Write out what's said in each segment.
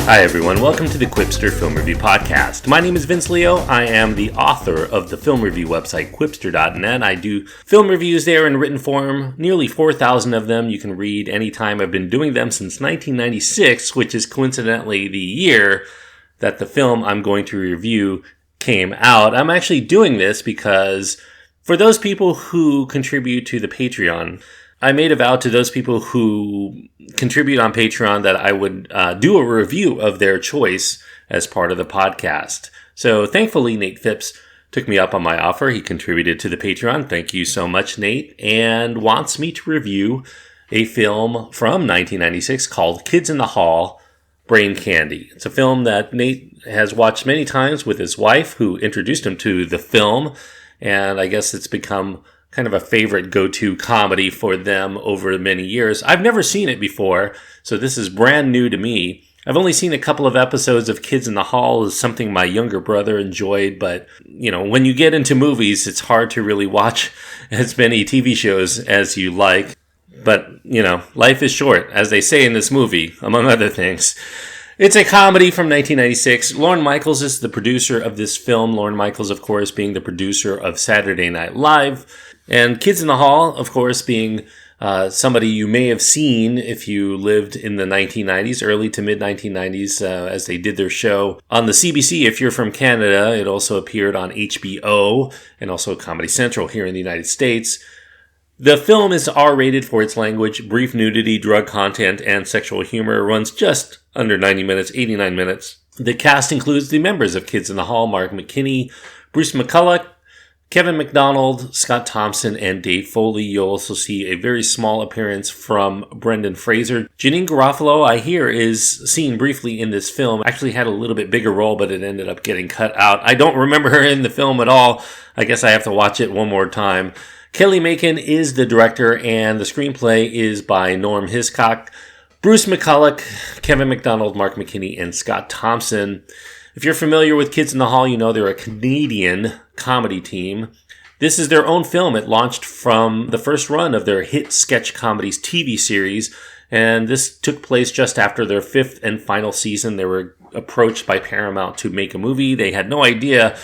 Hi everyone, welcome to the Quipster Film Review Podcast. My name is Vince Leo. I am the author of the film review website Quipster.net. I do film reviews there in written form, nearly 4,000 of them. You can read anytime. I've been doing them since 1996, which is coincidentally the year that the film I'm going to review came out. I'm actually doing this because for those people who contribute to the Patreon, I made a vow to those people who contribute on Patreon that I would do a review of their choice as part of the podcast. So thankfully, Nate Phipps took me up on my offer. He contributed to the Patreon. Thank you so much, Nate, and wants me to review a film from 1996 called Kids in the Hall, Brain Candy. It's a film that Nate has watched many times with his wife, who introduced him to the film, and I guess it's become kind of a favorite go-to comedy for them over many years. I've never seen it before, so this is brand new to me. I've only seen a couple of episodes of Kids in the Hall. It's something my younger brother enjoyed, but, when you get into movies, it's hard to really watch as many TV shows as you like. But, life is short, as they say in this movie, among other things. It's a comedy from 1996. Lorne Michaels is the producer of this film. Lorne Michaels, of course, being the producer of Saturday Night Live. And Kids in the Hall, of course, being somebody you may have seen if you lived in the 1990s, early to mid-1990s, as they did their show on the CBC. If you're from Canada, it also appeared on HBO and also Comedy Central here in the United States. The film is R-rated for its language, brief nudity, drug content, and sexual humor. It runs just under 90 minutes, 89 minutes. The cast includes the members of Kids in the Hall, Mark McKinney, Bruce McCulloch, Kevin McDonald, Scott Thompson, and Dave Foley. You'll also see a very small appearance from Brendan Fraser. Janeane Garofalo, I hear, is seen briefly in this film. Actually had a little bit bigger role, but it ended up getting cut out. I don't remember her in the film at all. I guess I have to watch it one more time. Kelly Macon is the director, and the screenplay is by Norm Hiscock. Bruce McCulloch, Kevin McDonald, Mark McKinney, and Scott Thompson. If you're familiar with Kids in the Hall, you know they're a Canadian comedy team. This is their own film. It launched from the first run of their hit sketch comedies TV series, and this took place just after their fifth and final season. They were approached by Paramount to make a movie. They had no idea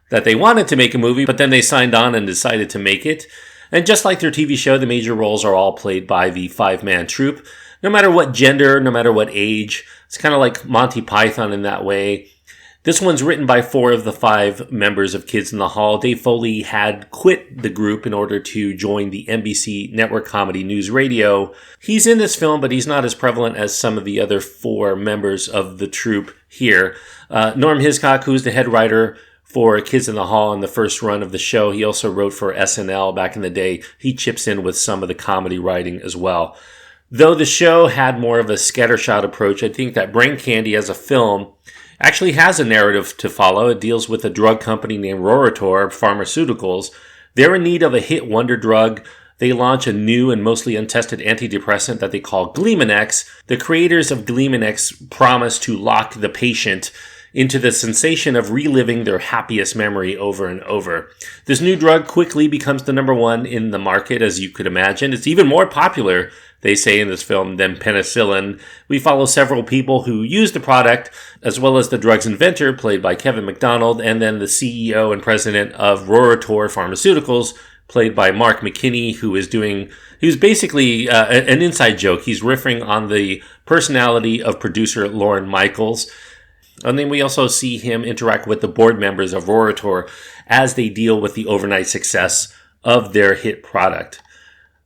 that they wanted to make a movie, but then they signed on and decided to make it. And just like their TV show, the major roles are all played by the five-man troupe. No matter what gender, no matter what age. It's kind of like Monty Python in that way. This one's written by 4 of the 5 members of Kids in the Hall. Dave Foley had quit the group in order to join the NBC network comedy News Radio. He's in this film, but he's not as prevalent as some of the other 4 members of the troupe here. Norm Hiscock, who's the head writer for Kids in the Hall in the first run of the show. He also wrote for SNL back in the day. He chips in with some of the comedy writing as well. Though the show had more of a scattershot approach, I think that Brain Candy as a film actually has a narrative to follow. It deals with a drug company named Roritor Pharmaceuticals. They're in need of a hit wonder drug. They launch a new and mostly untested antidepressant that they call Gleemonex. The creators of Gleemonex promise to lock the patient into the sensation of reliving their happiest memory over and over. This new drug quickly becomes the number one in the market, as you could imagine. It's even more popular, they say in this film, than penicillin. We follow several people who use the product, as well as the drug's inventor, played by Kevin McDonald, and then the CEO and president of Roritor Pharmaceuticals, played by Mark McKinney, who's basically an inside joke. He's riffing on the personality of producer Lorne Michaels. And then we also see him interact with the board members of Roritor as they deal with the overnight success of their hit product.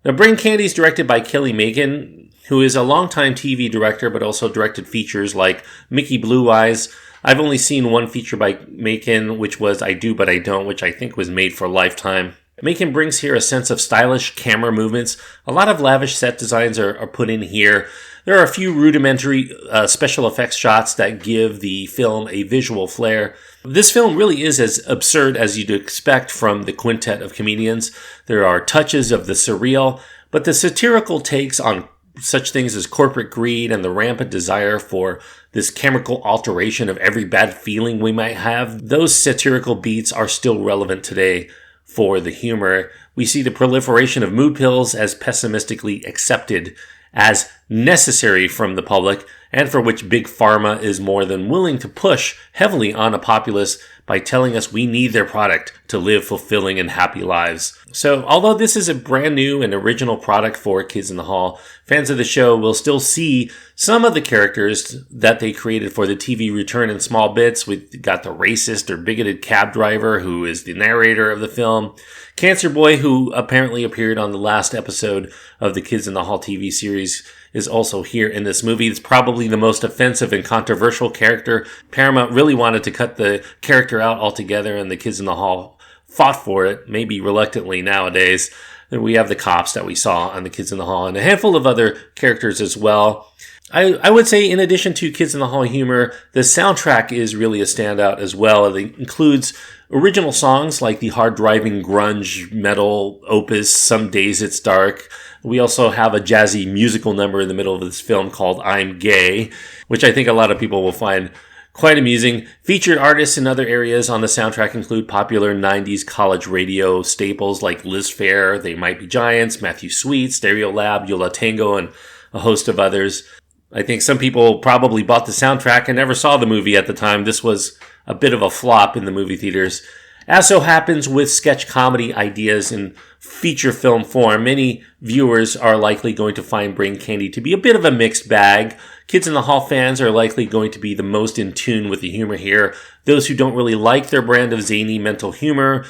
Now, Brain Candy is directed by Kelly Macon, who is a longtime TV director, but also directed features like Mickey Blue Eyes. I've only seen one feature by Macon, which was I Do But I Don't, which I think was made for Lifetime. Macon brings here a sense of stylish camera movements. A lot of lavish set designs are put in here. There are a few rudimentary special effects shots that give the film a visual flair. This film really is as absurd as you'd expect from the quintet of comedians. There are touches of the surreal, but the satirical takes on such things as corporate greed and the rampant desire for this chemical alteration of every bad feeling we might have, those satirical beats are still relevant today for the humor. We see the proliferation of mood pills as pessimistically accepted as necessary from the public, and for which Big Pharma is more than willing to push heavily on a populace by telling us we need their product to live fulfilling and happy lives. So, although this is a brand new and original product for Kids in the Hall, fans of the show will still see some of the characters that they created for the TV return in small bits. We've got the racist or bigoted cab driver who is the narrator of the film, Cancer Boy, who apparently appeared on the last episode of the Kids in the Hall TV series, is also here in this movie. It's probably the most offensive and controversial character. Paramount really wanted to cut the character out altogether, and the Kids in the Hall fought for it, maybe reluctantly nowadays. And we have the cops that we saw on the Kids in the Hall, and a handful of other characters as well. I would say, in addition to Kids in the Hall humor, the soundtrack is really a standout as well. It includes original songs like the hard-driving grunge metal opus, Some Days It's Dark. We also have a jazzy musical number in the middle of this film called I'm Gay, which I think a lot of people will find quite amusing. Featured artists in other areas on the soundtrack include popular 90s college radio staples like Liz Phair, They Might Be Giants, Matthew Sweet, Stereolab, Yola Tango, and a host of others. I think some people probably bought the soundtrack and never saw the movie at the time. This was a bit of a flop in the movie theaters. As so happens with sketch comedy ideas in feature film form, many viewers are likely going to find Brain Candy to be a bit of a mixed bag. Kids in the Hall fans are likely going to be the most in tune with the humor here. Those who don't really like their brand of zany mental humor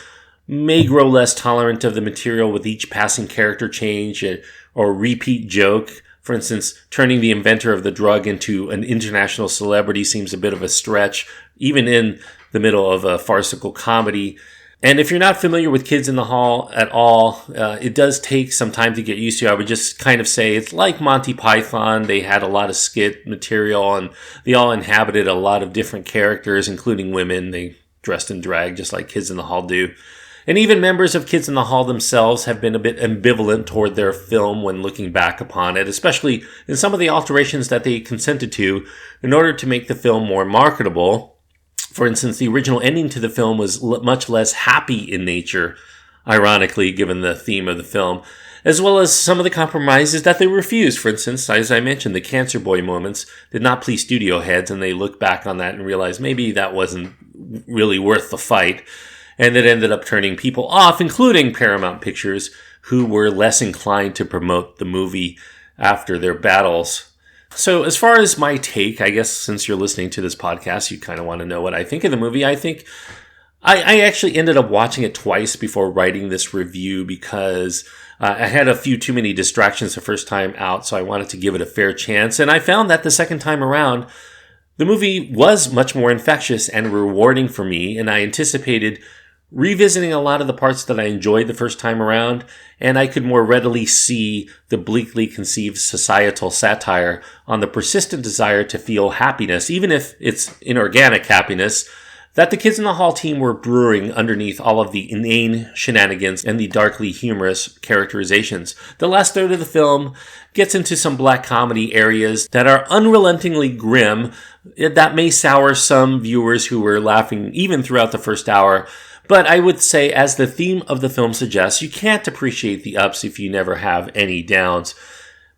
may grow less tolerant of the material with each passing character change or repeat joke. For instance, turning the inventor of the drug into an international celebrity seems a bit of a stretch, even in the middle of a farcical comedy. And if you're not familiar with Kids in the Hall at all, it does take some time to get used to. I would just kind of say it's like Monty Python. They had a lot of skit material, and they all inhabited a lot of different characters, including women. They dressed in drag just like Kids in the Hall do. And even members of Kids in the Hall themselves have been a bit ambivalent toward their film when looking back upon it, especially in some of the alterations that they consented to in order to make the film more marketable. For instance, the original ending to the film was much less happy in nature, ironically, given the theme of the film, as well as some of the compromises that they refused. For instance, as I mentioned, the Cancer Boy moments did not please studio heads, and they looked back on that and realized maybe that wasn't really worth the fight. And it ended up turning people off, including Paramount Pictures, who were less inclined to promote the movie after their battles. So as far as my take, I guess since you're listening to this podcast, you kind of want to know what I think of the movie. I think I actually ended up watching it twice before writing this review because I had a few too many distractions the first time out, so I wanted to give it a fair chance. And I found that the second time around, the movie was much more infectious and rewarding for me, and I anticipated revisiting a lot of the parts that I enjoyed the first time around, and I could more readily see the bleakly conceived societal satire on the persistent desire to feel happiness, even if it's inorganic happiness, that the Kids in the Hall team were brewing underneath all of the inane shenanigans and the darkly humorous characterizations. The last third of the film gets into some black comedy areas that are unrelentingly grim, that may sour some viewers who were laughing even throughout the first hour. But I would say, as the theme of the film suggests, you can't appreciate the ups if you never have any downs.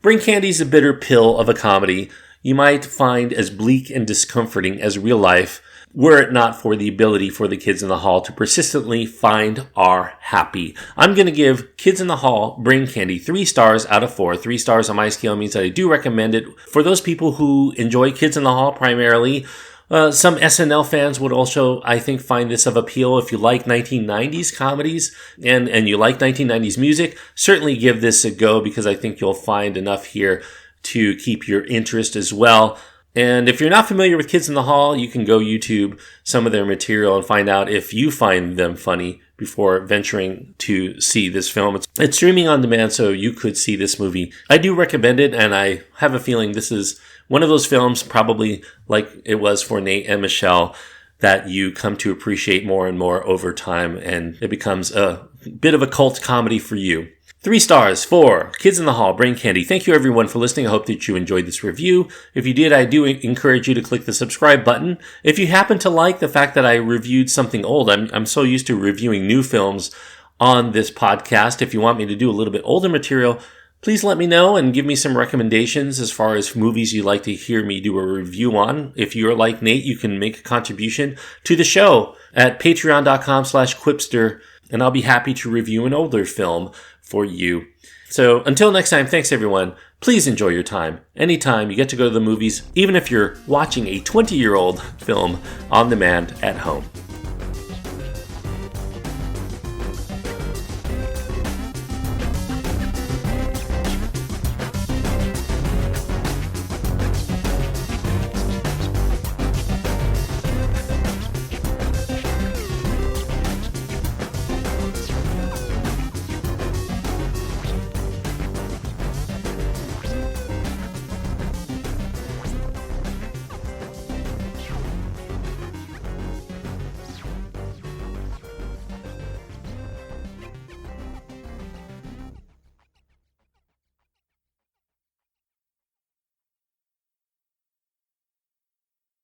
Brain Candy's a bitter pill of a comedy you might find as bleak and discomforting as real life, were it not for the ability for the Kids in the Hall to persistently find our happy. I'm going to give Kids in the Hall Brain Candy 3 stars out of 4. 3 stars on my scale means that I do recommend it for those people who enjoy Kids in the Hall primarily. Some SNL fans would also, I think, find this of appeal. If you like 1990s comedies and you like 1990s music, certainly give this a go because I think you'll find enough here to keep your interest as well. And if you're not familiar with Kids in the Hall, you can go YouTube some of their material and find out if you find them funny before venturing to see this film. It's streaming on demand, so you could see this movie. I do recommend it, and I have a feeling this is one of those films, probably like it was for Nate and Michelle, that you come to appreciate more and more over time, and it becomes a bit of a cult comedy for you. 3 stars for Kids in the Hall, Brain Candy. Thank you everyone for listening. I hope that you enjoyed this review. If you did, I do encourage you to click the subscribe button. If you happen to like the fact that I reviewed something old, I'm so used to reviewing new films on this podcast. If you want me to do a little bit older material, Please let me know and give me some recommendations as far as movies you'd like to hear me do a review on. If you're like Nate, you can make a contribution to the show at patreon.com/Quipster, and I'll be happy to review an older film for you. So until next time, thanks everyone. Please enjoy your time. Anytime you get to go to the movies, even if you're watching a 20-year-old film on demand at home.